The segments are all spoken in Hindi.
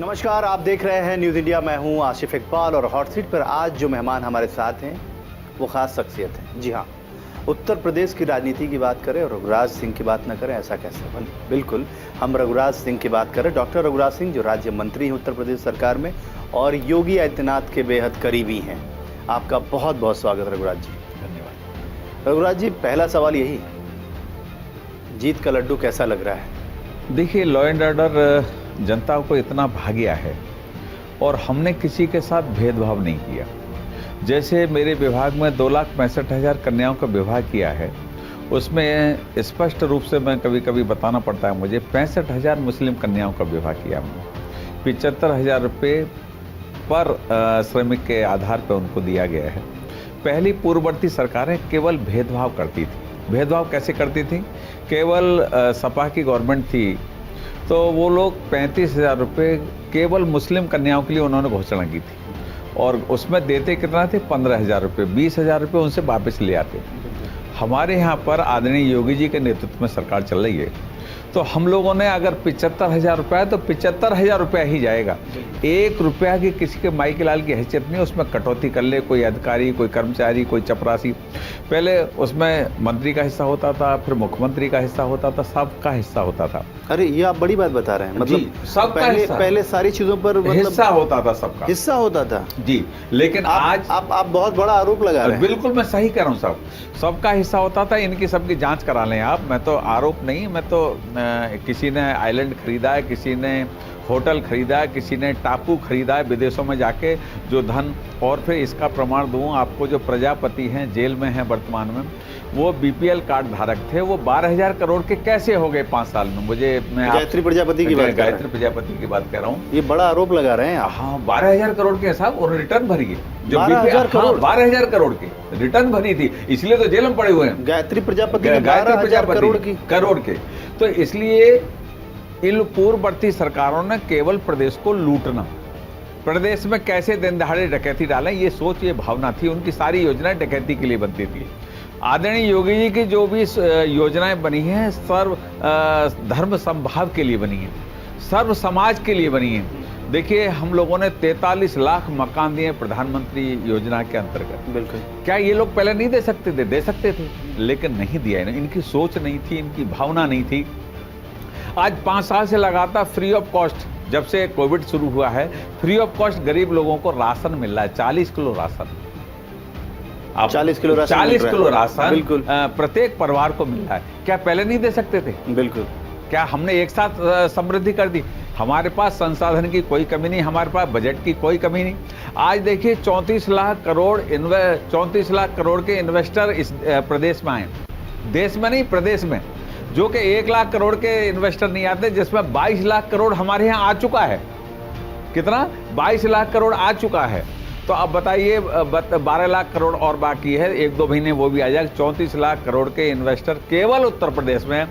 नमस्कार, आप देख रहे हैं न्यूज़ इंडिया। मैं हूं आसिफ इकबाल और हॉट सीट पर आज जो मेहमान हमारे साथ हैं वो खास शख्सियत है। जी हाँ, उत्तर प्रदेश की राजनीति की बात करें और रघुराज सिंह की बात न करें, ऐसा कैसे? बिल्कुल, हम रघुराज सिंह की बात करें। डॉक्टर रघुराज सिंह जो राज्य मंत्री हैं उत्तर प्रदेश सरकार में और योगी आदित्यनाथ के बेहद करीबी हैं। आपका बहुत बहुत स्वागत रघुराज जी। धन्यवाद। रघुराज जी, पहला सवाल यही, जीत का लड्डू कैसा लग रहा है? देखिए, लॉ एंड ऑर्डर जनता को इतना भा गया है और हमने किसी के साथ भेदभाव नहीं किया। जैसे मेरे विभाग में 2,65,000 कन्याओं का विवाह किया है, उसमें स्पष्ट रूप से मैं कभी कभी बताना पड़ता है मुझे, 65,000 मुस्लिम कन्याओं का विवाह किया हमने। 75,000 रुपये पर श्रमिक के आधार पर उनको दिया गया है। पहली पूर्ववर्ती सरकारें केवल भेदभाव करती थी। भेदभाव कैसे करती थी? केवल सपा की गवर्नमेंट थी तो वो लोग 35,000 रुपये केवल मुस्लिम कन्याओं के लिए उन्होंने घोषणा की थी और उसमें देते कितना थे? 15,000 रुपये। 20,000 रुपये उनसे वापस ले आते। हमारे यहाँ पर आदरणीय योगी जी के नेतृत्व में सरकार चल रही है, तो हम लोगों ने अगर 75,000 रुपया है तो 75,000 रुपया ही जाएगा। 1 रुपया की किसी के माई के लाल की हैसियत नहीं, उसमें कटौती कर ले कोई अधिकारी, कोई कर्मचारी, कोई चपरासी। पहले उसमें मंत्री का हिस्सा होता था, फिर मुख्यमंत्री का हिस्सा होता था, सबका हिस्सा होता था। अरे ये आप बड़ी बात बता रहे हैं। मतलब सबका पहले सारी चीजों पर हिस्सा होता था, सबका हिस्सा होता था जी। लेकिन आज आप बहुत बड़ा आरोप लगा रहे हैं। बिल्कुल, मैं सही कह रहा हूँ। सबका हिस्सा होता था। इनकी सबकी जांच करा लें आप। मैं तो आरोप नहीं, मैं तो किसी ने आइलैंड खरीदा है, किसी ने होटल खरीदा है, किसी ने टापू खरीदा है विदेशों में जाके, जो धन। और फिर इसका प्रमाण दूं आपको, जो प्रजापति हैं जेल में हैं वर्तमान में, वो BPL कार्ड धारक थे। वो 12,000 करोड़ के कैसे हो गए 5 साल में? मैं गायत्री प्रजापति की बात कर रहा हूँ। ये बड़ा आरोप लगा रहे हैं आप। हाँ, 12,000 करोड़ के हिसाब और रिटर्न भरी है। जो 12,000 करोड़, 12,000 करोड़ की रिटर्न भरी थी, इसलिए तो जेल में पड़े हुए हैं। गायत्री प्रजापति 12,000 करोड़ के। तो इसलिए इन पूर्ववर्ती सरकारों ने केवल प्रदेश को लूटना, प्रदेश में कैसे दिन दहाड़े डकैती डालें, ये सोच, ये भावना थी। उनकी सारी योजनाएं डकैती के लिए बनती थी। आदरणीय योगी जी की जो भी योजनाएं बनी हैं, सर्व धर्म समभाव के लिए बनी हैं, सर्व समाज के लिए बनी हैं। देखिए, हम लोगों ने 43 लाख मकान दिए प्रधानमंत्री योजना के अंतर्गत। बिल्कुल। क्या ये लोग पहले नहीं दे सकते थे? दे सकते थे, लेकिन नहीं दिया। इनकी सोच नहीं थी, इनकी भावना नहीं थी। आज 5 साल से लगातार फ्री ऑफ कॉस्ट, जब से कोविड शुरू हुआ है, फ्री ऑफ कॉस्ट गरीब लोगों को राशन मिल रहा है। 40 kilo ration, 40 kilo ration, 40 kilo ration बिल्कुल प्रत्येक परिवार को मिल रहा है। क्या पहले नहीं दे सकते थे? बिल्कुल। क्या हमने एक साथ समृद्धि कर दी? हमारे पास संसाधन की कोई कमी नहीं, हमारे पास बजट की कोई कमी नहीं। आज देखिए 34 लाख करोड़ के इन्वेस्टर इस प्रदेश में आए। देश में नहीं, प्रदेश में, जो कि 1 लाख करोड़ के इन्वेस्टर नहीं आते, जिसमें 22 लाख करोड़ हमारे यहाँ आ चुका है। कितना? 22 लाख करोड़ आ चुका है। तो अब बताइए, 12 लाख करोड़ और बाकी है, 1-2 महीने वो भी आ जाएगा। 34 लाख करोड़ के इन्वेस्टर केवल उत्तर प्रदेश में,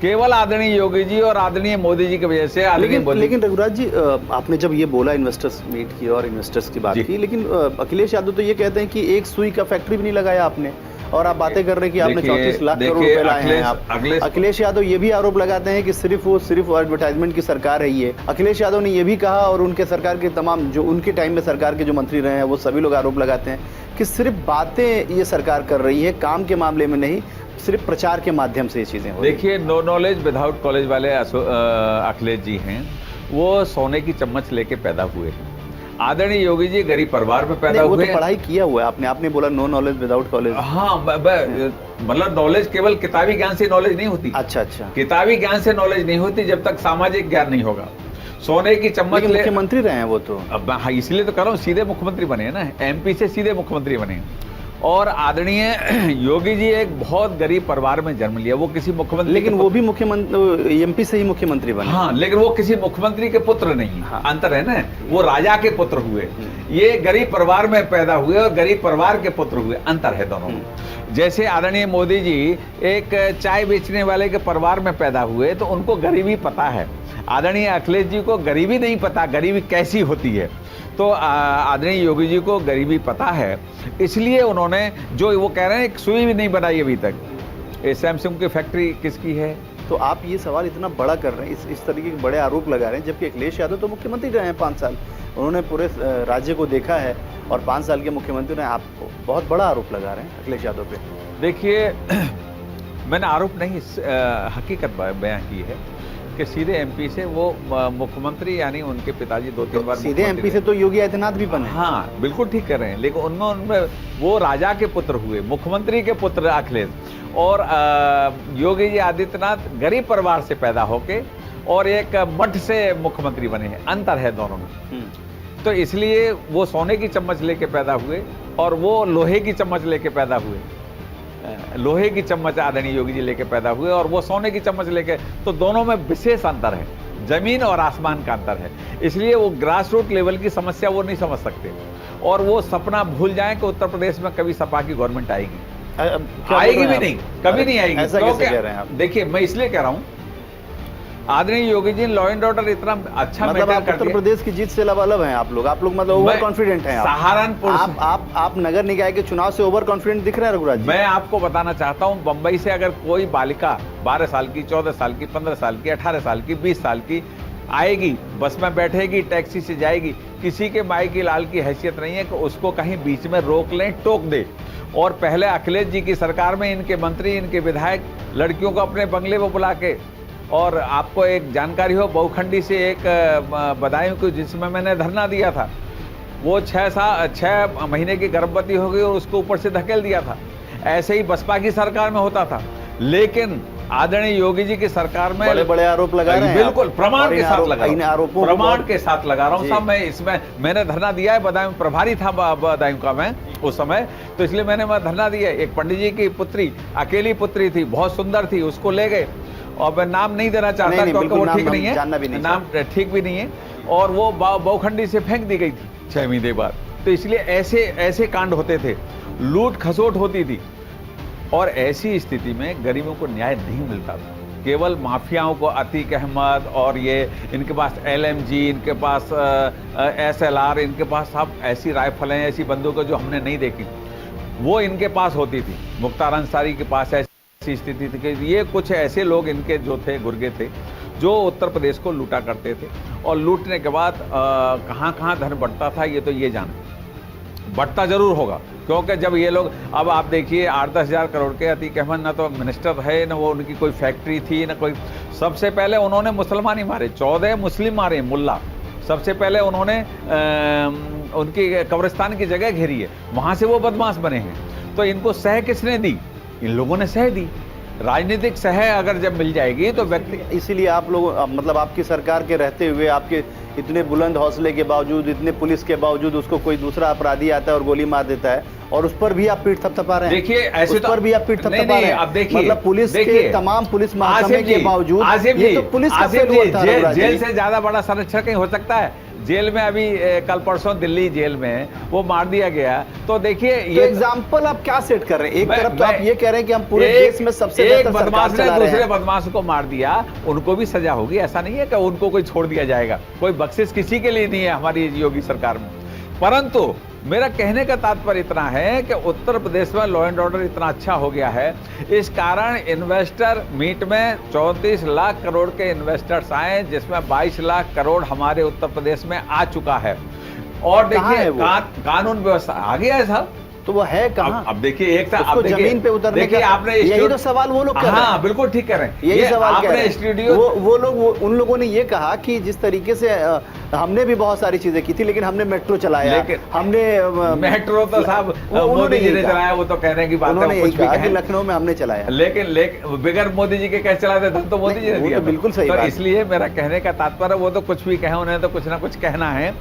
केवल आदरणीय योगी जी और आदरणीय मोदी जी की वजह से। लेकिन रघुराज जी, आपने जब ये बोला, इन्वेस्टर्स मीट की और इन्वेस्टर्स की बात की, लेकिन अखिलेश यादव तो ये कहते हैं कि एक सुई का फैक्ट्री भी नहीं लगाया आपने, और आप बातें कर रहे हैं कि आपने 34 लाख करोड़ रुपए लाए हैं आप। अखिलेश यादव ये भी आरोप लगाते हैं कि सिर्फ एडवर्टाइजमेंट की सरकार है ये। अखिलेश यादव ने ये भी कहा, और उनके सरकार के तमाम जो उनके टाइम में सरकार के जो मंत्री रहे हैं वो सभी लोग आरोप लगाते हैं कि सिर्फ बातें ये सरकार कर रही है, काम के मामले में नहीं, सिर्फ प्रचार के माध्यम से ये चीजें हो रही हैं। देखिए, नो नॉलेज विदाउट कॉलेज वाले अखिलेश जी हैं, वो सोने की चम्मच लेके पैदा हुए हैं। आदरणीय योगी जी गरीब परिवार में पैदा हुए। वो तो पढ़ाई किया हुआ है आपने बोला नो नॉलेज विदाउट कॉलेज। हाँ, मतलब नॉलेज केवल किताबी ज्ञान से नॉलेज नहीं होती। अच्छा। किताबी ज्ञान से नॉलेज नहीं होती जब तक सामाजिक ज्ञान नहीं होगा। सोने की चम्मच मुख्यमंत्री रहे हैं वो तो। अब हाँ, इसलिए तो कर रहा हूँ, सीधे मुख्यमंत्री बने हैं ना, MP से सीधे मुख्यमंत्री बने। और आदरणीय योगी जी एक बहुत गरीब परिवार में जन्म लिया। वो किसी मुख्यमंत्री, लेकिन वो भी मुख्यमंत्री MP से ही मुख्यमंत्री बने। हाँ, लेकिन वो किसी मुख्यमंत्री के पुत्र नहीं। हाँ। अंतर है ना, वो राजा के पुत्र हुए, ये गरीब परिवार में पैदा हुए और गरीब परिवार के पुत्र हुए। अंतर है दोनों में। जैसे आदरणीय मोदी जी एक चाय बेचने वाले के परिवार में पैदा हुए, तो उनको गरीबी पता है। आदरणीय अखिलेश जी को गरीबी नहीं पता, गरीबी कैसी होती है। तो आदरणीय योगी जी को गरीबी पता है, इसलिए उन्होंने, जो वो कह रहे हैं, एक सुई भी नहीं बनाई अभी तक। सैमसंग की फैक्ट्री किसकी है? तो आप ये सवाल इतना बड़ा कर रहे हैं, इस तरीके के बड़े आरोप लगा रहे हैं, जबकि अखिलेश यादव तो मुख्यमंत्री रहे हैं 5 साल, उन्होंने पूरे राज्य को देखा है और 5 साल के मुख्यमंत्री ने आप बहुत बड़ा आरोप लगा रहे हैं अखिलेश यादव पे। देखिए मैंने आरोप नहीं, हकीकत बयां की है कि सीधे एमपी से वो मुख्यमंत्री यानी उनके पिताजी 2-3 बार सीधे एमपी से तो योगी आदित्यनाथ भी बने। हाँ बिल्कुल ठीक कर रहे हैं, लेकिन उनमें वो राजा के पुत्र हुए, मुख्यमंत्री के पुत्र अखिलेश, और योगी जी आदित्यनाथ गरीब परिवार से पैदा होके और एक मठ से मुख्यमंत्री बने हैं, अंतर है दोनों में। तो इसलिए वो सोने की चम्मच लेके पैदा हुए और वो लोहे की चम्मच लेके पैदा हुए। लोहे की चम्मच आदरणीय योगी जी लेके पैदा हुए और वो सोने की चम्मच लेके, तो दोनों में विशेष अंतर है, जमीन और आसमान का अंतर है। इसलिए वो ग्रास रूट लेवल की समस्या वो नहीं समझ सकते और वो सपना भूल जाएं कि उत्तर प्रदेश में कभी सपा की गवर्नमेंट आएगी। आएगी भी नहीं, कभी नहीं आएगी। ऐसा कैसे कह रहे हैं आप? देखिए मैं इसलिए कह रहा हूं, आदरणीय Yogi ji law and order इतना अच्छा मतलब आप उत्तर प्रदेश की जीत से लबालब हैं आप लोग मतलब ओवर कॉन्फिडेंट हैं। सहारनपुर आप नगर निकाय के चुनाव से ओवर कॉन्फिडेंट दिख रहे हैं रघुराज जी। मैं आपको बताना चाहता हूं, बंबई से अगर कोई बालिका 12 साल की, 14 साल की, 15 साल की, 18 साल की, 20 साल की आएगी, बस में बैठेगी, टैक्सी से जाएगी, किसी के माई की लाल की हैसियत नहीं है कि उसको कहीं बीच में रोक लें, टोक दे। और पहले अखिलेश जी की सरकार में इनके मंत्री, इनके विधायक लड़कियों को अपने बंगले में बुला के, और आपको एक जानकारी हो, बहुखंडी से एक बदायूं को जिसमें मैंने धरना दिया था, वो 6 महीने की गर्भवती हो गई और उसको ऊपर से धकेल दिया था। ऐसे ही बसपा की सरकार में होता था, लेकिन आदरणीय योगी जी की सरकार में बड़े बड़े आरोप लगा रहे हैं। बिल्कुल प्रमाण के साथ लगा, प्रमाण के साथ लगा रहा हूँ साहब। मैं इसमें मैंने धरना दिया है, बदायूं प्रभारी था बदायूं का मैं उस समय, तो इसलिए मैंने धरना दिया। एक पंडित जी की पुत्री, अकेली पुत्री थी, बहुत सुंदर थी, उसको ले गए, और मैं नाम नहीं देना चाहता क्योंकि वो ठीक नहीं है, नाम ठीक भी नहीं है, और वो बहुखंडी से फेंक दी गई थी 6 महीने बाद। तो इसलिए ऐसे कांड होते थे, लूट खसोट होती थी, और ऐसी स्थिति में गरीबों को न्याय नहीं मिलता था। केवल माफियाओं को, अतीक अहमद और ये इनके पास LMG, इनके पास SLR, इनके पास सब ऐसी राइफलें, ऐसी बंदूकें जो हमने नहीं देखी, वो इनके पास होती थी। मुख्तार अंसारी के पास ऐसी स्थिति थी कि ये कुछ ऐसे लोग इनके जो थे, गुर्गे थे, जो उत्तर प्रदेश को लूटा करते थे, और लूटने के बाद कहाँ कहाँ धन बढ़ता था ये तो ये जाने, बढ़ता जरूर होगा, क्योंकि जब ये लोग, अब आप देखिए 8-10 हज़ार करोड़ के, अतीक अहमद ना तो मिनिस्टर है, ना वो उनकी कोई फैक्ट्री थी, ना कोई, सबसे पहले उन्होंने मुसलमान ही मारे, 14 मुस्लिम मारे, मुल्ला, सबसे पहले उन्होंने उनकी कब्रिस्तान की जगह घेरी है, वहां से वो बदमाश बने हैं। तो इनको सह किसने दी? इन लोगों ने सह दी। राजनीतिक सह अगर जब मिल जाएगी तो व्यक्ति, इसीलिए आप लोग, मतलब आपकी सरकार के रहते हुए, आपके इतने बुलंद हौसले के बावजूद, इतने पुलिस के बावजूद, उसको कोई दूसरा अपराधी आता है और गोली मार देता है, और उस पर भी आप पीठ थपथपा रहे हैं। देखिए ऐसे उस पर भी आप पीठ थपथपा रहे हैं। अब देखिए, मतलब पुलिस के तमाम पुलिस महकमे के बावजूद, ये तो पुलिस का जेल से ज्यादा बड़ा संरक्षण कहीं हो सकता है? जेल में अभी कल परसों दिल्ली जेल में वो मार दिया गया। तो देखिए ये एग्जाम्पल आप क्या सेट कर रहे हैं? एक तरफ तो आप ये कह रहे हैं कि हम पूरे देश में सबसे बेहतर बदमाश ने दूसरे बदमाश को मार दिया, उनको भी सजा होगी, ऐसा नहीं है कि उनको कोई छोड़ दिया जाएगा। कोई बख्शिश किसी के लिए नहीं है हमारी योगी सरकार में। परंतु मेरा कहने का तात्पर्य इतना है कि उत्तर प्रदेश में लॉ एंड ऑर्डर इतना अच्छा हो गया है, इस कारण इन्वेस्टर मीट में 34 लाख करोड़ के इन्वेस्टर्स आए, जिसमें 22 लाख करोड़ हमारे उत्तर प्रदेश में आ चुका है। और देखिए कानून व्यवस्था आ गया है साहब, तो वो है कहाँ? अब देखिए एक था, अब जमीन पे उतरने देखिए आपने, यही तो सवाल वो लोग कर रहे हैं। हाँ बिल्कुल ठीक कर रहे हैं, यही सवाल आपने स्टूडियो, वो लोग, उन लोगों ने ये कहा कि जिस तरीके से हमने भी बहुत सारी चीजें की थी, लेकिन हमने मेट्रो चलाया, लेकिन हमने मेट्रो तो साहब मोदी जी ने चलाया, वो तो कहने की बात है, कुछ भी कहें, लखनऊ में हमने चलाया, लेकिन बगैर मोदी जी के कैसे चलाते थे? तो मोदी जी ने दिया, बिल्कुल सही। तो इसलिए मेरा कहने का तात्पर्य, वो तो कुछ भी कहे, उन्हें तो कुछ ना कुछ कहना है,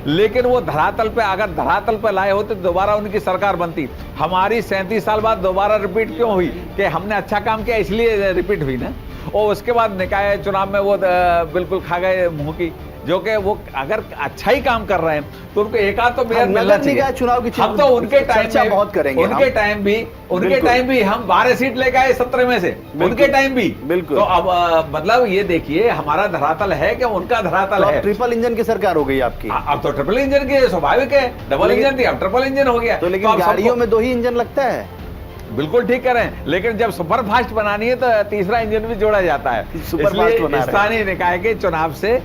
लेकिन वो धरातल पे, अगर धरातल पे लाए होते दोबारा उनकी सरकार बनती। हमारी 37 साल बाद दोबारा रिपीट क्यों हुई? कि हमने अच्छा काम किया इसलिए रिपीट हुई ना। और उसके बाद निकाय चुनाव में वो बिल्कुल खा गए मुंह की, जो कि वो अगर अच्छा ही काम कर रहे हैं तो उनको एकाध तो मेयर मिलना चाहिए। चुनाव की हम तो उनके टाइम में बहुत करेंगे, उनके टाइम भी हम 12 सीट लेके आए 17 में से, उनके टाइम भी बिल्कुल। तो अब मतलब ये देखिए, हमारा धरातल है कि उनका धरातल है। ट्रिपल इंजन की सरकार हो गई आपकी। अब तो ट्रिपल इंजन की स्वाभाविक है, डबल इंजन थी, अब ट्रिपल इंजन हो गया। तो लेकिन गाड़ियों में 2 ही इंजन लगता है। बिल्कुल ठीक कर रहे हैं, लेकिन जब सुपर फास्ट बनानी है तो तीसरा इंजन भी जोड़ा जाता है। इसलिए स्थानीय निकाय के चुनाव से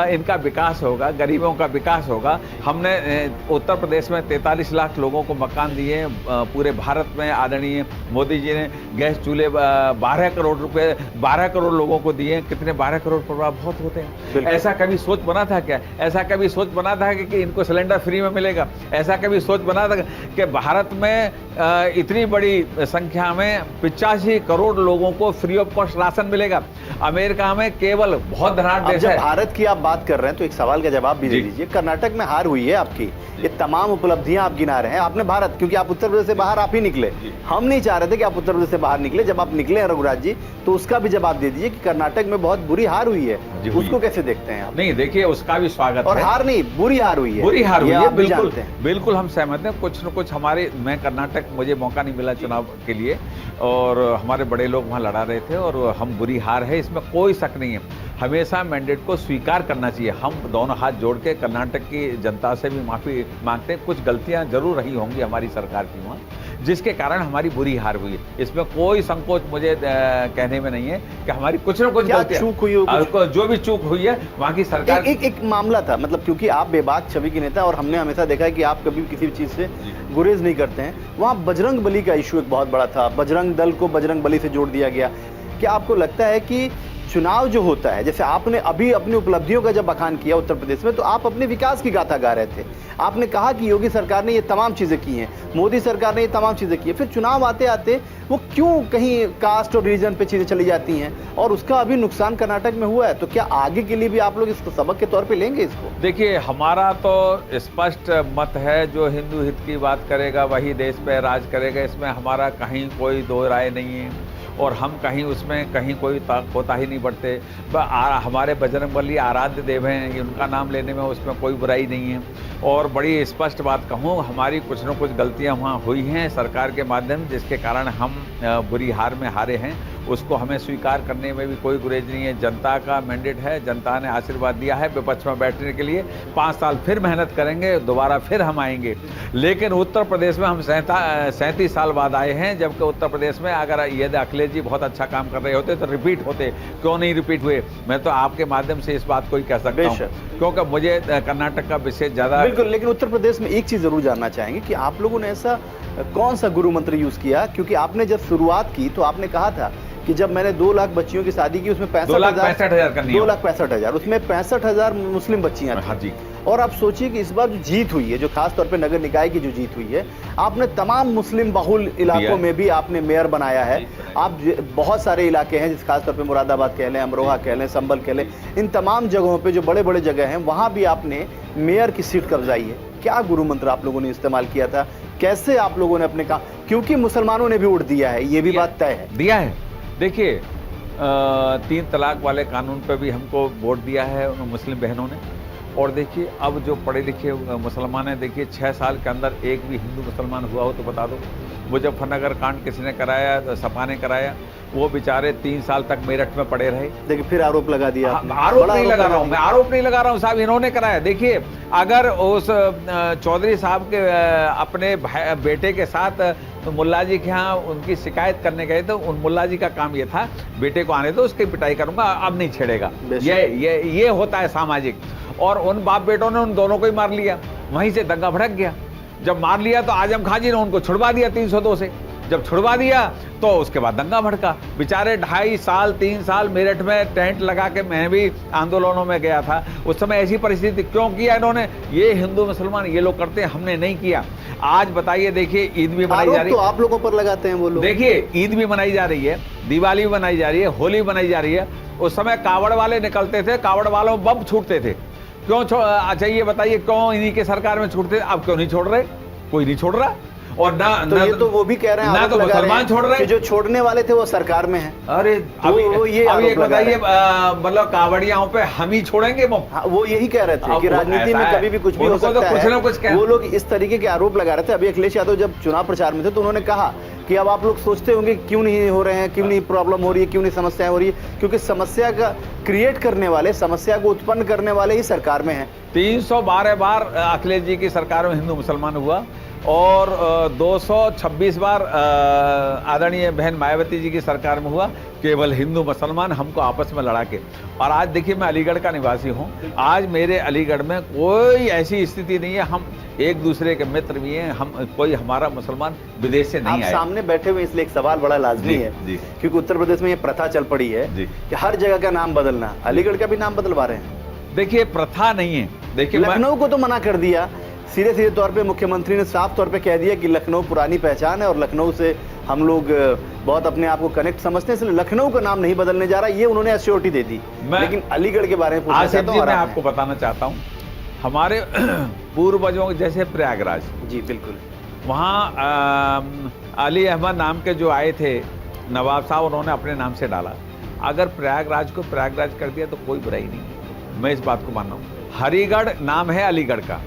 इनका विकास होगा, गरीबों का विकास होगा। हमने उत्तर प्रदेश में 43 लाख लोगों को मकान दिए। पूरे भारत में आदरणीय मोदी जी ने गैस चूल्हे 12 करोड़ रुपए 12 करोड़ लोगों को दिए। कितने 12 करोड़ परिवार बहुत होते हैं। ऐसा कभी सोच बना था क्या? ऐसा कभी सोच बना था कि इनको सिलेंडर फ्री में मिलेगा? ऐसा कभी सोच बना था कि भारत में इतनी बड़ी संख्या में 85 करोड़ लोगों को फ्री ऑफ कॉस्ट राशन मिलेगा? अमेरिका में केवल बहुत धनाढ्य देश है। भारत की आप बात कर रहे हैं तो एक सवाल का जवाब भी दे दीजिए। कर्नाटक में हार हुई है आपकी, ये तमाम उपलब्धियां आप गिना रहे हैं। आपने भारत, क्योंकि आप उत्तर प्रदेश से बाहर आप ही निकले, हम नहीं चाह रहे थे कि आप उत्तर प्रदेश से बाहर निकले। जब आप निकले हैं रघुराज जी, तो उसका भी जवाब दे दीजिए कि कर्नाटक में बहुत बुरी हार हुई है, उसको कैसे देखते हैं आप? नहीं, देखिए उसका भी स्वागत और है। हार नहीं, बुरी हार हुई है। बुरी हार हुई है, बिल्कुल बिल्कुल हम सहमत हैं। कुछ न कुछ हमारे, मैं कर्नाटक, मुझे मौका नहीं मिला चुनाव के लिए, और हमारे बड़े लोग वहाँ लड़ा रहे थे, और हम बुरी हार है इसमें कोई शक नहीं है। हमेशा मैंडेट को स्वीकार करना चाहिए। हम दोनों हाथ जोड़ के कर्नाटक की जनता से भी माफी मांगते हैं। कुछ गलतियां जरूर रही होंगी हमारी सरकार की वहाँ, जिसके कारण हमारी बुरी हार हुई है। इसमें कोई संकोच मुझे कहने में नहीं है कि हमारी कुछ न कुछ चूक हुई हो, जो भी चूक हुई है वहाँ की सरकार। एक मामला था, मतलब क्योंकि आप बेबाक छवि के नेता, और हमने हमेशा देखा है कि आप कभी किसी भी चीज से गुरेज नहीं करते हैं। वहाँ बजरंग बली का इशू एक बहुत बड़ा था, बजरंग दल को बजरंग बली से जोड़ दिया गया। क्या आपको लगता है कि चुनाव जो होता है, जैसे आपने अभी अपनी उपलब्धियों का जब बखान किया उत्तर प्रदेश में, तो आप अपने विकास की गाथा गा रहे थे। आपने कहा कि योगी सरकार ने ये तमाम चीजें की हैं, मोदी सरकार ने ये तमाम चीजें की हैं। फिर चुनाव आते आते वो क्यों कहीं कास्ट और रीजन पे चीजें चली जाती हैं, और उसका अभी नुकसान कर्नाटक में हुआ है? तो क्या आगे के लिए भी आप लोग इसको सबक के तौर पे लेंगे इसको? देखिए, हमारा तो स्पष्ट मत है, जो हिंदू हित की बात करेगा वही देश पे राज करेगा। इसमें हमारा कहीं कोई दो राय नहीं है, और हम कहीं उसमें कहीं कोई कोताही नहीं बरते। हमारे बजरंगबली आराध्य देव हैं, उनका नाम लेने में उसमें कोई बुराई नहीं है। और बड़ी स्पष्ट बात कहूँ, हमारी कुछ न कुछ गलतियां वहाँ हुई हैं सरकार के माध्यम, जिसके कारण हम बुरी हार में हारे हैं। उसको हमें स्वीकार करने में भी कोई गुरेज नहीं है। जनता का मैंडेट है, जनता ने आशीर्वाद दिया है विपक्ष में बैठने के लिए। 5 साल फिर मेहनत करेंगे, दोबारा फिर हम आएंगे। लेकिन उत्तर प्रदेश में हम 37 साल बाद आए हैं, जबकि उत्तर प्रदेश में अगर यदि अखिलेश जी बहुत अच्छा काम कर रहे होते तो रिपीट होते। क्यों नहीं रिपीट हुए? मैं तो आपके माध्यम से इस बात को ही कह सकता हूँ, क्योंकि मुझे कर्नाटक का विशेष ज्यादा। बिल्कुल, लेकिन उत्तर प्रदेश में एक चीज जरूर जानना चाहेंगे कि आप लोगों ने ऐसा कौन सा गुरु मंत्र यूज किया? क्योंकि आपने जब शुरुआत की तो आपने कहा था कि जब मैंने 2 लाख बच्चियों की शादी की, उसमें 2,65,000 उसमें 65,000 मुस्लिम बच्चियां थी। हाँ जी। और आप सोचिए कि इस बार जो जीत हुई है, जो खास तौर पे नगर निकाय की जो जीत हुई है, आपने तमाम मुस्लिम बहुल इलाकों में भी आपने मेयर बनाया है। आप बहुत सारे इलाके हैं, जिस खास तौर पे मुरादाबाद कह लें, अमरोहा कह लें, संभल कह लें, इन तमाम जगहों पे जो बड़े बड़े जगह हैं, वहां भी आपने मेयर की सीट कब्जाई है। क्या गुरु मंत्र आप लोगों ने इस्तेमाल किया था? कैसे आप लोगों ने अपने काम, क्योंकि मुसलमानों ने भी वोट दिया है, ये भी बात तय है। दिया है। देखिए, 3 तलाक वाले कानून पे भी हमको वोट दिया है मुस्लिम बहनों ने। और देखिए, अब जो पढ़े लिखे मुसलमान हैं, देखिए 6 साल के अंदर एक भी हिंदू मुसलमान हुआ हो तो बता दो। मुजफ्फरनगर कांड किसी ने कराया? सपा ने कराया। वो बेचारे 3 साल तक मेरठ में पड़े रहे। देखिए, फिर आरोप लगा दिया। आरोप नहीं लगा रहा हूँ मैं, आरोप नहीं लगा रहा हूँ साहब, इन्होंने कराया। देखिए, अगर उस चौधरी साहब के अपने बेटे के साथ मुल्ला जी के यहाँ उनकी शिकायत करने गए, तो उन मुल्ला जी का काम ये था, बेटे को आने दो, उसकी पिटाई करूंगा, अब नहीं छेड़ेगा। ये होता है सामाजिक। और उन बाप बेटों ने उन दोनों को ही मार लिया, वहीं से दंगा भड़क गया। जब मार लिया तो आजम खां जी ने उनको छुड़वा दिया 302 से। जब छुड़वा दिया तो उसके बाद दंगा भड़का। बेचारे 2.5 साल 3 साल मेरठ में टेंट लगा के, मैं भी आंदोलनों में गया था उस समय। ऐसी परिस्थिति क्यों किया इन्होंने? ये हिंदू मुसलमान ये लोग करते हैं, हमने नहीं किया। आज बताइए, देखिए ईद भी मनाई जा रही है, तो आप लोगों पर लगाते हैं वो लोग। देखिए, ईद भी मनाई जा रही है, दिवाली भी मनाई जा रही है, होली मनाई जा रही है। उस समय कावड़ वाले निकलते थे, कावड़ वालों में बम छूटते थे। क्यों? अच्छा ये बताइए, क्यों इन्हीं के सरकार में छूटते? अब क्यों नहीं छोड़ रहे? कोई नहीं छोड़ रहा। और ना तो ये तो वो भी कह रहे हैं, ना तो मुसलमान छोड़ रहे हैं, जो छोड़ने वाले थे वो सरकार में है। अरे वो ये बताइए, मतलब कावड़ियाओं पे हम ही छोड़ेंगे? वो यही कह रहे थे कि राजनीति में कभी भी कुछ भी हो सकता है, कुछ ना कुछ। वो लोग इस तरीके के आरोप लगा रहे थे। अभी अखिलेश यादव जब चुनाव प्रचार में थे तो उन्होंने कहा कि अब आप लोग सोचते होंगे क्यों नहीं हो रहे हैं, क्यों नहीं प्रॉब्लम हो रही है, क्यों नहीं समस्याएं हो रही है, क्योंकि समस्या का क्रिएट करने वाले, समस्या को उत्पन्न करने वाले ही सरकार में है। 312 बार अखिलेश जी की सरकार में हिंदू मुसलमान हुआ, और 226 बार आदरणीय बहन मायावती जी की सरकार में हुआ, केवल हिंदू मुसलमान हमको आपस में लड़ा के। और आज देखिए मैं अलीगढ़ का निवासी हूँ, आज मेरे अलीगढ़ में कोई ऐसी स्थिति नहीं है, हम एक दूसरे के मित्र भी हैं, हम कोई हमारा मुसलमान विदेश से नहीं आया। सामने बैठे हुए इसलिए एक सवाल बड़ा लाजमी है क्योंकि उत्तर प्रदेश में ये प्रथा चल पड़ी है कि हर जगह का नाम बदलना, अलीगढ़ का भी नाम बदलवा रहे हैं। देखिए प्रथा नहीं है, देखिए लखनऊ को तो मना कर दिया, सीधे सीधे तौर पे मुख्यमंत्री ने साफ तौर पे कह दिया कि लखनऊ पुरानी पहचान है और लखनऊ से हम लोग बहुत अपने आप को कनेक्ट समझते हैं, इसलिए लखनऊ का नाम नहीं बदलने जा रहा, ये उन्होंने एश्योरिटी दे दी। लेकिन अलीगढ़ के बारे में पूछना चाहता हूं, मैं आपको बताना चाहता हूँ, हमारे पूर्वजों जैसे प्रयागराज, जी बिल्कुल, वहाँ अली अहमद नाम के जो आए थे नवाब साहब, उन्होंने अपने नाम से डाला। अगर प्रयागराज को प्रयागराज कर दिया तो कोई बुराई नहीं, मैं इस बात को मान रहा हूँ। हरिगढ़ नाम है अलीगढ़ का,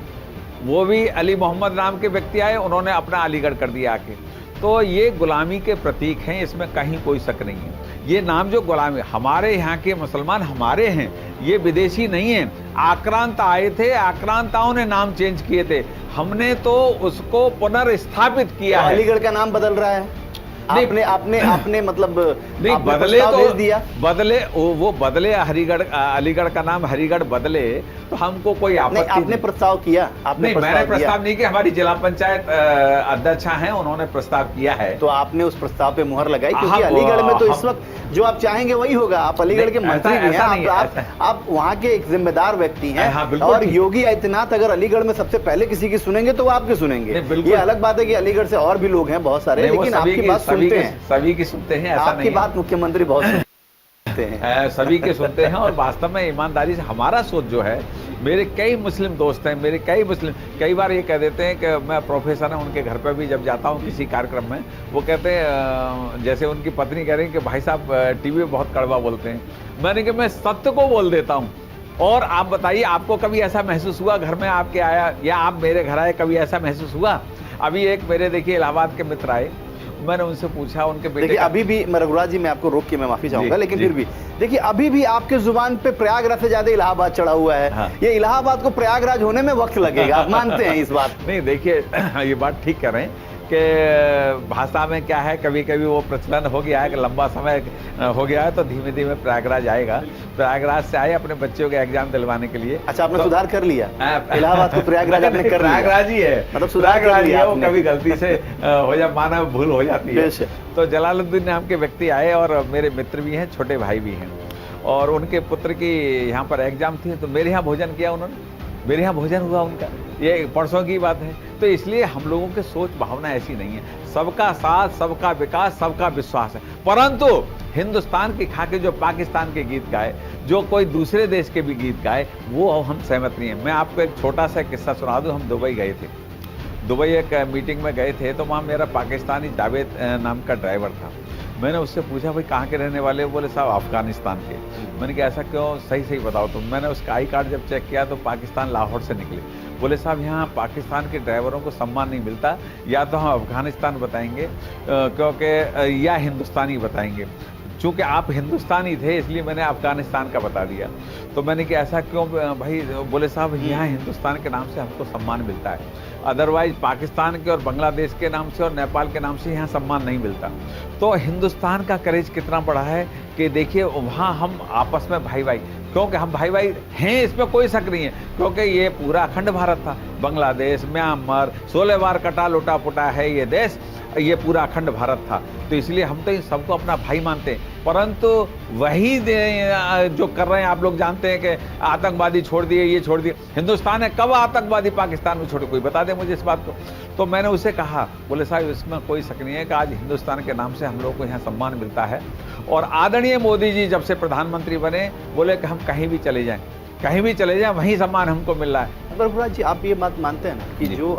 वो भी अली मोहम्मद नाम के व्यक्ति आए, उन्होंने अपना अलीगढ़ कर दिया आके। तो ये गुलामी के प्रतीक हैं, इसमें कहीं कोई शक नहीं है। ये नाम जो गुलामी, हमारे यहाँ के मुसलमान हमारे हैं, ये विदेशी नहीं है। आक्रांत आए थे, आक्रांताओं ने नाम चेंज किए थे, हमने तो उसको पुनर्स्थापित किया है। अलीगढ़ का नाम बदल रहा है, आपने मतलब नहीं बदले तो दिया, बदले वो बदले, हरिगढ़ अलीगढ़ का नाम हरिगढ़ बदले तो हमको कोई आपत्ति नहीं। आपने प्रस्ताव किया? मैंने प्रस्ताव नहीं किया, हमारी जिला पंचायत अध्यक्षा हैं, उन्होंने प्रस्ताव किया है। तो आपने उस प्रस्ताव पे मुहर लगाई? क्योंकि अलीगढ़ में तो इस वक्त जो आप चाहेंगे वही होगा। आप अलीगढ़ के मंत्री भी हैं, आप वहाँ के एक जिम्मेदार व्यक्ति हैं, और योगी आदित्यनाथ अगर अलीगढ़ में सबसे पहले किसी की सुनेंगे तो वो आपके सुनेंगे। ये अलग बात है कि अलीगढ़ से और भी लोग हैं बहुत सारे, लेकिन आपकी बात सुनते हैं, सभी की सुनते हैं, ऐसा नहीं। आपकी बात मुख्यमंत्री बहुत सुनते हैं, सभी के सुनते हैं। और वास्तव में ईमानदारी से हमारा सोच जो है, मेरे कई मुस्लिम दोस्त हैं, मेरे कई मुस्लिम कई बार ये कह देते हैं कि मैं प्रोफेसर हूँ, उनके घर पे भी जब जाता हूँ किसी कार्यक्रम में, वो कहते हैं, जैसे उनकी पत्नी कह रही है कि भाई साहब टीवी में बहुत कड़वा बोलते हैं। मैंने कहा मैं सत्य को बोल देता हूँ। और आप बताइए, आपको कभी ऐसा महसूस हुआ घर में आपके आया या आप मेरे घर आए, कभी ऐसा महसूस हुआ? अभी एक मेरे देखिए इलाहाबाद के मित्र आए, मैंने उनसे पूछा उनके बेटे, अभी भी रघुराज जी, मैं आपको रोक के मैं माफी चाहूंगा, लेकिन फिर भी देखिए अभी भी आपके जुबान पे प्रयागराज से ज्यादा इलाहाबाद चढ़ा हुआ है। हाँ। ये इलाहाबाद को प्रयागराज होने में वक्त लगेगा, आप मानते हैं इस बात? नहीं देखिए ये बात ठीक कर रहे हैं कि भाषा में क्या है, कभी कभी वो प्रचलन हो गया है कि लंबा समय हो गया है, तो धीमे धीमे प्रयागराज आएगा। प्रयागराज से आए अपने बच्चों के एग्जाम दिलवाने के लिए। अच्छा, आपने सुधार कर लिया? इलाहाबाद को प्रयागराज आपने कर लिया? प्रयागराज ही है, मतलब सुधार कर लिया, वो कभी गलती से हो जा, माना भूल हो जाती है। तो जलालुद्दीन नाम के व्यक्ति आए और मेरे मित्र भी हैं, छोटे भाई भी हैं, और उनके पुत्र की यहाँ पर एग्जाम थी, तो मेरे यहाँ भोजन किया उन्होंने, मेरे यहाँ भोजन हुआ उनका, ये परसों की बात है। तो इसलिए हम लोगों की सोच भावना ऐसी नहीं है, सबका साथ, सबका विकास, सबका विश्वास है। परंतु हिंदुस्तान की खाके जो पाकिस्तान के गीत गाए, जो कोई दूसरे देश के भी गीत गाए, वो हम सहमत नहीं है। मैं आपको एक छोटा सा किस्सा सुना दूं। हम दुबई गए थे, दुबई एक मीटिंग में गए थे, तो वहाँ मेरा पाकिस्तानी जावेद नाम का ड्राइवर था। मैंने उससे पूछा, भाई कहाँ के रहने वाले हो? बोले साहब अफगानिस्तान के। मैंने कहा ऐसा क्यों, सही बताओ तुम। मैंने उसका आई कार्ड जब चेक किया तो पाकिस्तान लाहौर से निकले। बोले साहब यहाँ पाकिस्तान के ड्राइवरों को सम्मान नहीं मिलता, या तो हम अफगानिस्तान बताएंगे क्योंकि या हिंदुस्तानी बताएंगे। चूँकि आप हिंदुस्तानी थे इसलिए मैंने अफगानिस्तान का बता दिया। तो मैंने कहा ऐसा क्यों भाई? बोले साहब यहाँ हिंदुस्तान के नाम से हमको सम्मान मिलता है, अदरवाइज पाकिस्तान के और बांग्लादेश के नाम से और नेपाल के नाम से यहाँ सम्मान नहीं मिलता। तो हिंदुस्तान का करेज कितना बड़ा है कि देखिए वहाँ हम आपस में भाई भाई, क्योंकि हम भाई भाई हैं, इसमें कोई शक नहीं है, क्योंकि ये पूरा अखंड भारत था। बांग्लादेश, म्यांमार 16 बार कटा लुटा पुटा है ये देश, ये पूरा अखंड भारत था। तो इसलिए हम तो इन सबको अपना भाई मानते हैं। परंतु वही जो कर रहे हैं, आप लोग जानते हैं कि आतंकवादी छोड़ दिए, ये छोड़ दिए। हिंदुस्तान ने कब आतंकवादी पाकिस्तान में छोड़े, कोई बता दे मुझे इस बात को। तो मैंने उसे कहा, बोले साहब इसमें कोई शक नहीं है कि आज हिंदुस्तान के नाम से हम लोग को यहाँ सम्मान मिलता है। और आदरणीय मोदी जी जब से प्रधानमंत्री बने, बोले कि हम कहीं भी चले जाएं, कहीं भी चले जाएं, वहीं सम्मान हमको मिल रहा है। रघुराज जी, आप ये बात मानते हैं ना कि जो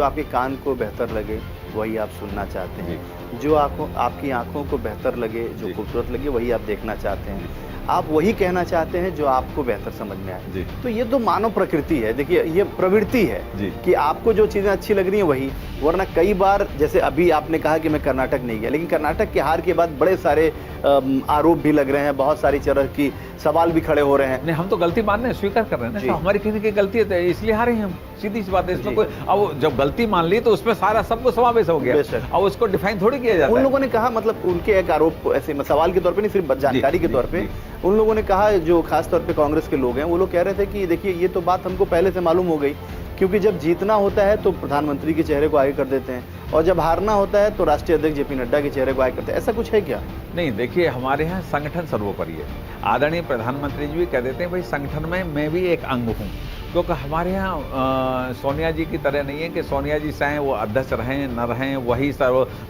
आपके कान को बेहतर लगे वही आप सुनना चाहते हैं, जो आपकी आंखों को बेहतर लगे, जो खूबसूरत लगे, वही आप देखना चाहते हैं। आप वही कहना चाहते हैं जो आपको बेहतर समझ में आए। तो ये तो मानव प्रकृति है। देखिए, ये प्रवृत्ति है कि आपको जो चीजें अच्छी लग रही हैं वही, वरना कई बार जैसे अभी आपने कहा कि मैं कर्नाटक नहीं गया, लेकिन कर्नाटक के हार के बाद बड़े सारे आरोप भी लग रहे हैं, बहुत सारी तरह की सवाल भी खड़े हो रहे हैं। नहीं, हम तो गलती मान रहे हैं, स्वीकार कर रहे हैं ना, हमारी किसी की गलती है इसलिए हारे हैं हम, सीधी सी बात है। इसमें कोई अब जब गलती मान ली तो उसमें सारा सबको समावेश हो गया, अब उसको डिफाइन थोड़ी किया जाता है। उन लोगों ने कहा, मतलब उनके एक आरोप ऐसे सवाल के तौर पे नहीं, सिर्फ जानकारी के तौर पे उन लोगों ने कहा, जो खास तौर पे कांग्रेस के लोग हैं, वो लोग कह रहे थे कि देखिए ये तो बात हमको पहले से मालूम हो गई, क्योंकि जब जीतना होता है तो प्रधानमंत्री के चेहरे को आगे कर देते हैं, और जब हारना होता है तो राष्ट्रीय अध्यक्ष जेपी नड्डा के चेहरे को आगे करते हैं। ऐसा कुछ है क्या? नहीं, देखिए, हमारे यहाँ संगठन सर्वोपरि है। आदरणीय प्रधानमंत्री जी भी कह देते हैं भाई संगठन में मैं भी एक अंग हूँ, क्योंकि हमारे यहाँ सोनिया जी की तरह नहीं है कि सोनिया जी चाहें वो अध्यक्ष रहें न रहें,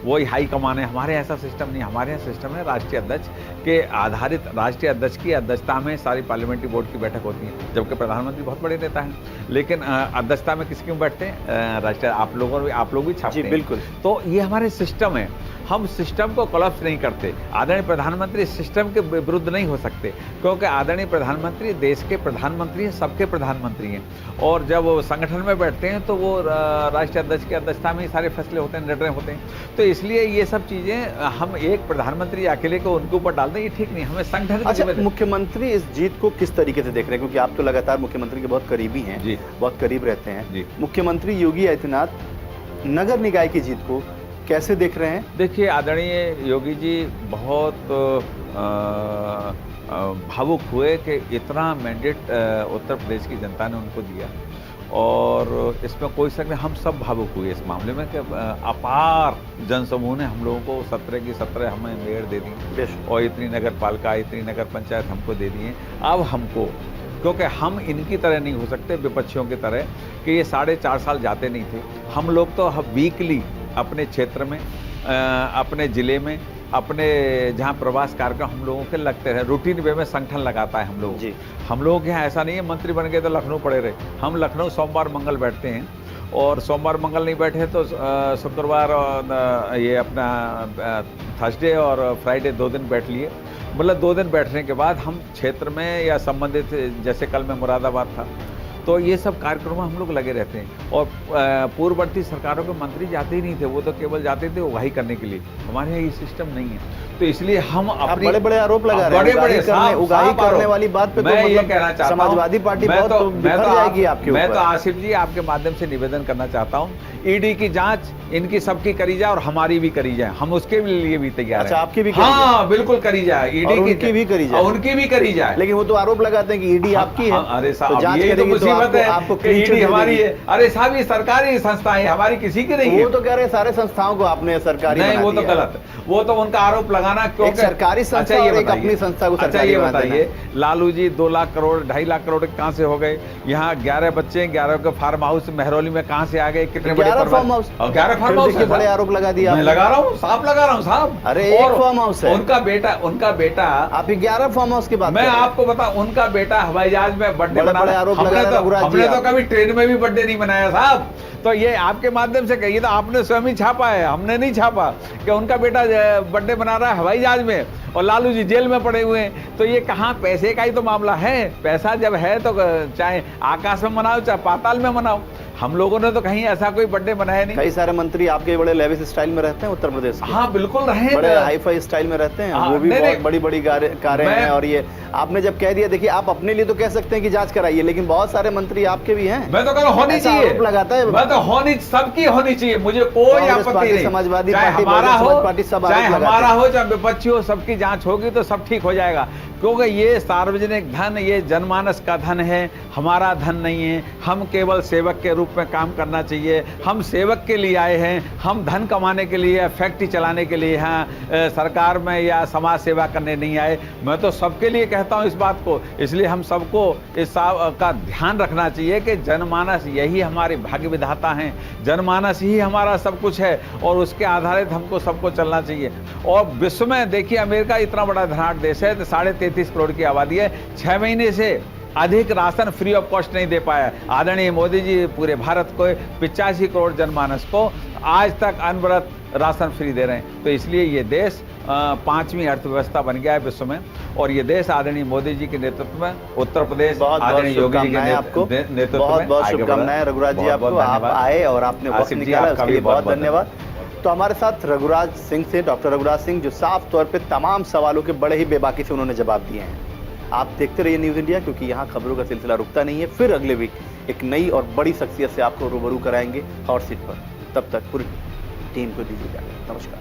वही हाई कमान है। हमारे ऐसा सिस्टम नहीं, हमारे यहाँ सिस्टम है राष्ट्रीय अध्यक्ष के आधारित। राष्ट्रीय अध्यक्ष की अध्यक्षता में सारी पार्लियामेंट्री बोर्ड की बैठक होती है, जबकि प्रधानमंत्री बहुत बड़े नेता हैं, लेकिन अध्यक्षता में किसकी बैठते हैं? राष्ट्रीय। आप लोग भी छापते हैं। बिल्कुल। तो ये हमारे सिस्टम है, हम सिस्टम को कोलैप्स नहीं करते। आदरणीय प्रधानमंत्री सिस्टम के विरुद्ध नहीं हो सकते, क्योंकि आदरणीय प्रधानमंत्री देश के प्रधानमंत्री हैं, सबके प्रधानमंत्री हैं, और जब वो संगठन में बैठते हैं तो वो राष्ट्रीय अध्यक्ष की अध्यक्षता में ही सारे फैसले होते हैं, निर्णय होते हैं। तो इसलिए ये सब चीजें हम एक प्रधानमंत्री अकेले को उनके ऊपर डाल दें, ये ठीक नहीं, हमें संगठन। अच्छा, मुख्यमंत्री इस जीत को किस तरीके से देख रहे हैं, क्योंकि आप तो लगातार मुख्यमंत्री के बहुत करीबी हैं, बहुत करीब रहते हैं। मुख्यमंत्री योगी आदित्यनाथ नगर निकाय की जीत को कैसे देख रहे हैं? देखिए, आदरणीय योगी जी बहुत भावुक हुए कि इतना मैंडेट उत्तर प्रदेश की जनता ने उनको दिया, और इसमें कोई शक नहीं, हम सब भावुक हुए इस मामले में कि अपार जनसमूह ने हम लोगों को 17 की 17 हमें मेयर दे दी, और इतनी नगर पालिका, इतनी नगर पंचायत हमको दे दी है। अब हमको, क्योंकि हम इनकी तरह नहीं हो सकते, विपक्षियों की तरह कि ये 4.5 साल जाते नहीं थे। हम लोग तो वीकली अपने क्षेत्र में, अपने जिले में, अपने जहाँ प्रवास कार्यक्रम हम लोगों के लगते रहे, रूटीन वे में संगठन लगाता है हम लोग। हम लोग के यहाँ ऐसा नहीं है मंत्री बन गए तो लखनऊ पड़े रहे। हम लखनऊ सोमवार मंगल बैठते हैं, और सोमवार मंगल नहीं बैठे तो शुक्रवार और ये अपना थर्सडे और फ्राइडे 2 दिन बैठ लिए। मतलब 2 दिन बैठने के बाद हम क्षेत्र में या संबंधित, जैसे कल में मुरादाबाद था, तो ये सब कार्यक्रमों में हम लोग लगे रहते हैं। और पूर्ववर्ती सरकारों के मंत्री जाते ही नहीं थे, वो तो केवल जाते थे उगाही करने के लिए। हमारे यहाँ ये सिस्टम नहीं है, तो इसलिए हम अपने बड़े बड़े आरोप लगा रहे हैं, बड़े उगाही करने वाली बात पे। मैं ये कहना चाहता हूँ, समाजवादी पार्टी बहुत बिखर जाएगी आपके ऊपर। मैं तो आसिफ जी आपके माध्यम से निवेदन करना चाहता हूँ, ईडी की जांच इनकी सबकी करी जाए और हमारी भी करी जाए, हम उसके लिए भी तैयार हैं। आपकी भी? हाँ, बिल्कुल करी जाए, ईडी की भी करी जाए, उनकी भी करी जाए। लेकिन वो तो आरोप लगाते हैं कि ईडी आपकी है। अरे साहब, ये तो मुसीबत है, आपको ईडी हमारी है। अरे साहब, ये सरकारी संस्थाएं हमारी किसी की नहीं है। वो तो कह रहे हैं सारे संस्थाओं को आपने सरकारी नहीं, वो तो गलत है, वो तो उनका आरोप लगाना, क्योंकि सरकारी संस्था और एक अपनी संस्था को। अच्छा, ये बताइए, लालू जी 2 लाख करोड़ 2.5 लाख करोड़ कहाँ से हो गए? यहाँ 11 बच्चे, 11 के फार्म हाउस महरौली में कहाँ से आ गए? कितने बड़े फार्म हाउस? 11 फार्म हाउस के बड़े आरोप लगा दिया। मैं लगा रहा हूँ साहब, लगा रहा हूँ साहब। अरे एक फार्म हाउस है, उनका बेटा आप 11 फार्म हाउस की बात। मैं आपको बताऊं, उनका बेटा हवाई जहाज में बर्थडे बना रहा है। हमने तो कभी ट्रेन में भी बर्थडे नहीं मनाया साहब। तो ये आपके माध्यम से कहिए, तो आपने स्वयं ही छापा है, हमने नहीं छापा, कि उनका बेटा बर्थडे मना रहा है हवाई जहाज में और लालू जी जेल में पड़े हुए हैं। तो ये कहाँ, पैसे का ही तो मामला है। पैसा जब है तो चाहे आकाश में मनाओ चाहे पाताल में मनाओ। हम लोगों ने तो कहीं ऐसा कोई बर्थडे मनाया नहीं। कई सारे मंत्री आपके बड़े लेविश स्टाइल में रहते हैं उत्तर प्रदेश के। हाँ बिल्कुल रहे, बड़े हाईफाई स्टाइल में रहते हैं। वो भी बहुत बड़ी बड़ी कारें हैं। और ये आपने जब कह दिया, देखिए आप अपने लिए तो कह सकते हैं कि जांच कराइए, लेकिन बहुत सारे मंत्री आपके भी हैं। मैं तो कह रहा हूं होनी चाहिए, लगाता है। मैं तो होनी, सबकी होनी चाहिए, मुझे कोई आपत्ति नहीं। समाजवादी चाहे पार्टी, हमारा हो, चाहे हमारा हो, चाहे विपक्षी हो, सबकी जांच होगी तो सब ठीक हो जाएगा। क्योंकि ये सार्वजनिक धन, ये जनमानस का धन है, हमारा धन नहीं है। हम केवल सेवक के रूप में काम करना चाहिए। हम सेवक के लिए आए हैं, हम धन कमाने के लिए, फैक्ट्री चलाने के लिए यहाँ सरकार में या समाज सेवा करने नहीं आए। मैं तो सबके लिए कहता हूँ इस बात को। इसलिए हम सबको इस का ध्यान रखना चाहिए कि जनमानस यही हमारे भाग्य विधाता हैं, जनमानस ही हमारा सब कुछ है, और उसके आधारित हमको सबको चलना चाहिए। और विश्व में देखिए, अमेरिका इतना बड़ा धनाढ़ देश है, 33.5 करोड़ की आबादी है। 6 महीने से अधिक राशन फ्री ऑफ कॉस्ट नहीं दे पाया। आदरणीय मोदी जी पूरे भारत को 85 करोड़ जनमानस को आज तक अनवरत राशन फ्री दे रहे हैं। तो इसलिए ये देश 5वीं अर्थव्यवस्था बन गया है विश्व में, और ये देश आदरणीय मोदी जी के नेतृत्व में, उत्तर प्रदेश आदरणीय योगी जी के नेतृत्व में बहुत बहुत शुभकामनाएं रघुराज जी आपको। आप आए और आपने वक्त निकाला, उसके लिए बहुत धन्यवाद। तो हमारे साथ रघुराज सिंह से, डॉक्टर रघुराज सिंह, जो साफ तौर पे तमाम सवालों के बड़े ही बेबाकी से उन्होंने जवाब दिए हैं। आप देखते रहिए न्यूज़ इंडिया, क्योंकि यहाँ खबरों का सिलसिला रुकता नहीं है। फिर अगले वीक एक नई और बड़ी शख्सियत से आपको रूबरू कराएंगे हॉट सीट पर। तब तक पूरी टीम को दीजिए इजाजत। नमस्कार।